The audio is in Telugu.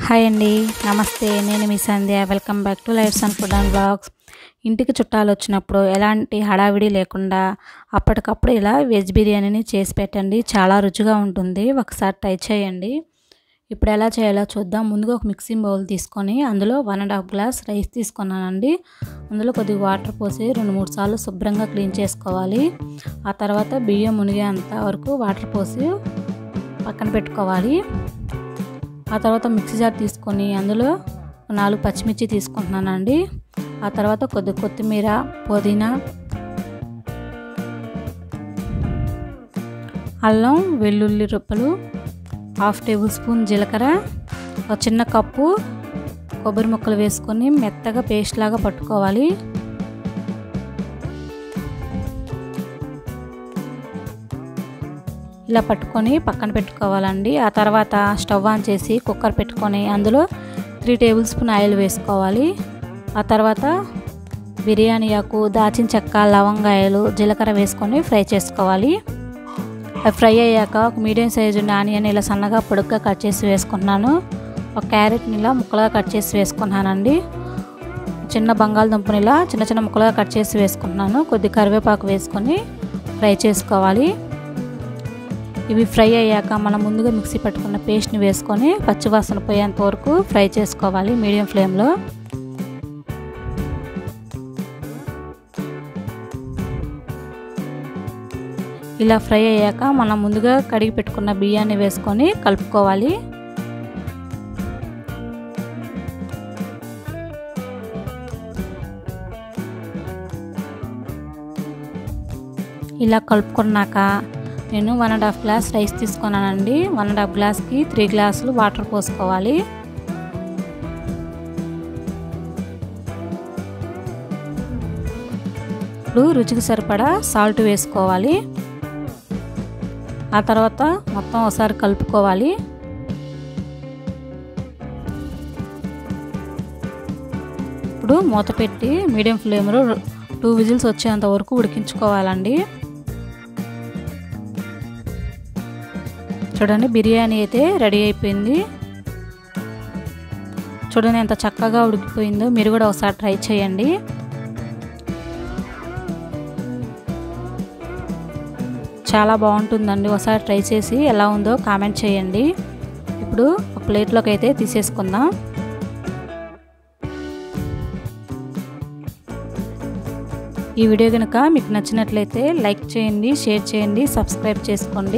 హాయ్ అండి, నమస్తే. నేను మీ Sandhya. Welcome back to lifes and food and blogs. ఇంటికి చుట్టాలు వచ్చినప్పుడు ఎలాంటి హడావిడి లేకుండా అప్పటికప్పుడు ఇలా వెజ్ బిర్యానీని చేసి పెట్టండి. చాలా రుచిగా ఉంటుంది. ఒకసారి ట్రై చేయండి. ఇప్పుడు ఎలా చేయాలో చూద్దాం. ముందుగా ఒక మిక్సింగ్ బౌల్ తీసుకొని అందులో 1.5 గ్లాస్ రైస్ తీసుకున్నానండి. అందులో కొద్దిగా వాటర్ పోసి 2-3 సార్లు శుభ్రంగా క్లీన్ చేసుకోవాలి. ఆ తర్వాత బియ్యం మునిగేంత వరకు వాటర్ పోసి పక్కన పెట్టుకోవాలి. ఆ తర్వాత మిక్సీ జార్ తీసుకొని అందులో 4 పచ్చిమిర్చి తీసుకుంటున్నానండి. ఆ తర్వాత కొద్దిగా కొత్తిమీర, పుదీనా, అల్లం వెల్లుల్లి రుబ్బలు, 1/2 టేబుల్ స్పూన్ జీలకర్ర, ఒక చిన్న కప్పు కొబ్బరి ముక్కలు వేసుకొని మెత్తగా పేస్ట్ లాగా పట్టుకోవాలి. ఇలా పట్టుకొని పక్కన పెట్టుకోవాలండి. ఆ తర్వాత స్టవ్ ఆన్ చేసి కుక్కర్ పెట్టుకొని అందులో 3 టేబుల్ స్పూన్ ఆయిల్ వేసుకోవాలి. ఆ తర్వాత బిర్యానీ ఆకు, దాల్చిన చెక్క, లవంగాయలు, జీలకర్ర వేసుకొని ఫ్రై చేసుకోవాలి. అవి ఫ్రై అయ్యాక ఒక మీడియం సైజు ఆనియన్ ఇలా సన్నగా పొడుగ్గా కట్ చేసి వేసుకుంటున్నాను. ఒక క్యారెట్ని ఇలా ముక్కలుగా కట్ చేసి వేసుకున్నానండి. చిన్న బంగాళదుంపని ఇలా చిన్న చిన్న ముక్కలుగా కట్ చేసి వేసుకుంటున్నాను. కొద్ది కరివేపాకు వేసుకొని ఫ్రై చేసుకోవాలి. ఇవి ఫ్రై అయ్యాక మనం ముందుగా మిక్సీ పట్టుకున్న పేస్ట్ని వేసుకొని పచ్చివాసన పోయేంత వరకు ఫ్రై చేసుకోవాలి మీడియం ఫ్లేమ్లో. ఇలా ఫ్రై అయ్యాక మనం ముందుగా కడిగి పెట్టుకున్న బియ్యాన్ని వేసుకొని కలుపుకోవాలి. ఇలా కలుపుకున్నాక నేను 1.5 గ్లాస్ రైస్ తీసుకున్నానండి. 1.5 గ్లాస్కి 3 గ్లాసులు వాటర్ పోసుకోవాలి. ఇప్పుడు రుచికి సరిపడా సాల్ట్ వేసుకోవాలి. ఆ తర్వాత మొత్తం ఒకసారి కలుపుకోవాలి. ఇప్పుడు మూత పెట్టి మీడియం ఫ్లేమ్లో 2 విజిల్స్ వచ్చేంత వరకు ఉడికించుకోవాలండి. చూడండి, బిర్యానీ అయితే రెడీ అయిపోయింది. చూడండి ఎంత చక్కగా ఉడికిపోయిందో. మీరు కూడా ఒకసారి ట్రై చేయండి. చాలా బాగుంటుందండి. ఒకసారి ట్రై చేసి ఎలా ఉందో కామెంట్ చేయండి. ఇప్పుడు ఒక ప్లేట్లోకి అయితే తీసేసుకుందాం. ఈ వీడియో కనుక మీకు నచ్చినట్లయితే లైక్ చేయండి, షేర్ చేయండి, సబ్స్క్రైబ్ చేసుకోండి.